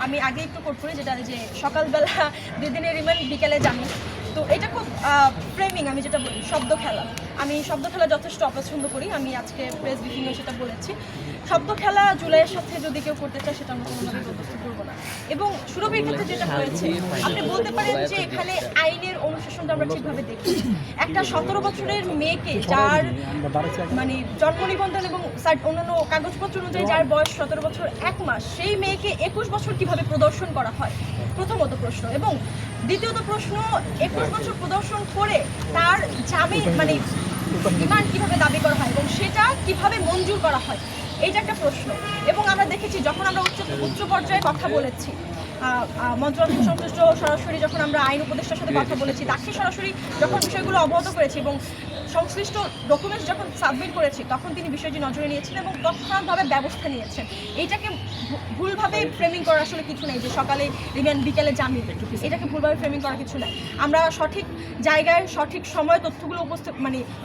আমি আগে একটু কোট করি, যেটা যে সকালবেলা 2 দিনের রিমান্ড, বিকেলে জামিন। তো এটা খুব ফ্রেমিং, আমি যেটা বলি শব্দ খেলা। আমি শব্দ খেলা যথেষ্ট অপছন্দ করি, আমি আজকে প্রেস ব্রিফিংয়ে সেটা বলেছি। শব্দ খেলা জুলাইয়ের সাথে যদি কেউ করতে চায় সেটা আমরা কোনোভাবেই বরদাস্ত করবো না। এবং সুরভির ক্ষেত্রে যেটা হয়েছে, আপনি বলতে পারেন যে এখানে আইনের অনুশাসনটা আমরা ঠিকভাবে দেখি। একটা 17 বছরের মেয়েকে, যার মানে জন্ম নিবন্ধন এবং অন্যান্য কাগজপত্র অনুযায়ী যার বয়স 17 বছর 1 মাস, সেই মেয়েকে 21 বছর কিভাবে প্রদর্শন করা হয়, প্রথমত প্রশ্ন। এবং দ্বিতীয়ত প্রশ্ন, 21 বছর প্রদর্শন করে তার জামিন মানে রিমান্ড কিভাবে দাবি করা হয় এবং সেটা কিভাবে মঞ্জুর করা হয়, এইটা একটা প্রশ্ন। এবং আমরা দেখেছি যখন আমরা উচ্চ পর্যায়ে কথা বলেছি, মন্ত্রণালয় সংশ্লিষ্ট সরাসরি যখন আমরা আইন উপদেষ্টার সাথে কথা বলেছি, তাকে সরাসরি যখন বিষয়গুলো অবগত করেছি এবং সংশ্লিষ্ট ডকুমেন্টস যখন সাবমিট করেছি, তখন তিনি বিষয়টি নজরে নিয়েছেন এবং তৎক্ষণাৎভাবে ব্যবস্থা নিয়েছেন। এইটাকে ভুলভাবে ফ্রেমিং করার আসলে কিছু নেই যে সকালে রিমান্ড বিকেলে জামিন, এটাকে ভুলভাবে ফ্রেমিং করার কিছু নেই। আমরা সঠিক জায়গায় সঠিক সময়ে তথ্যগুলো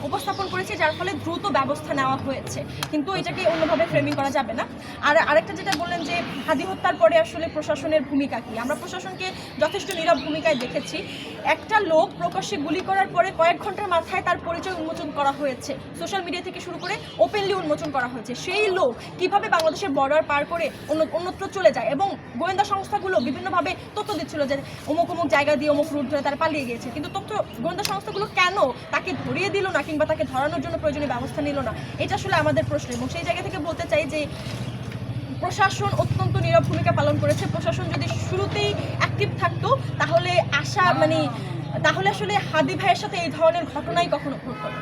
উপস্থাপন করেছি, যার ফলে দ্রুত ব্যবস্থা নেওয়া হয়েছে, কিন্তু এটাকে অন্যভাবে ফ্রেমিং করা যাবে না। আর আরেকটা যেটা বললেন যে হাদি হত্যার পরে আসলে প্রশাসনের ভূমিকা কী, আমরা প্রশাসনকে যথেষ্ট নীরব ভূমিকায় দেখেছি। একটা লোক প্রকাশ্যে গুলি করার পরে কয়েক ঘন্টার মাথায় তার পরিচয় উন্মোচন করা হয়েছে, সোশ্যাল মিডিয়া থেকে শুরু করে ওপেনলি উন্মোচন করা হয়েছে। সেই লোক কিভাবে বাংলাদেশের বর্ডার পার করে অন্যত্র চলে যায় এবং গোয়েন্দা সংস্থাগুলো বিভিন্নভাবে তথ্য দিচ্ছিল যে অমুক অমুক জায়গা দিয়ে অমুক রুট ধরে তারা পালিয়ে গিয়েছে, কিন্তু গোয়েন্দা সংস্থাগুলো কেন তাকে ধরিয়ে দিল না কিংবা তাকে ধরানোর জন্য প্রয়োজনীয় ব্যবস্থা নিল না, এটা আসলে আমাদের প্রশ্ন। এবং সেই জায়গা থেকে বলতে চাই যে প্রশাসন অত্যন্ত নীরব ভূমিকা পালন করেছে। প্রশাসন যদি শুরুতেই অ্যাক্টিভ থাকতো তাহলে তাহলে আসলে হাদি ভাইয়ের সাথে এই ধরনের ঘটনাই কখনো ঘটতো না।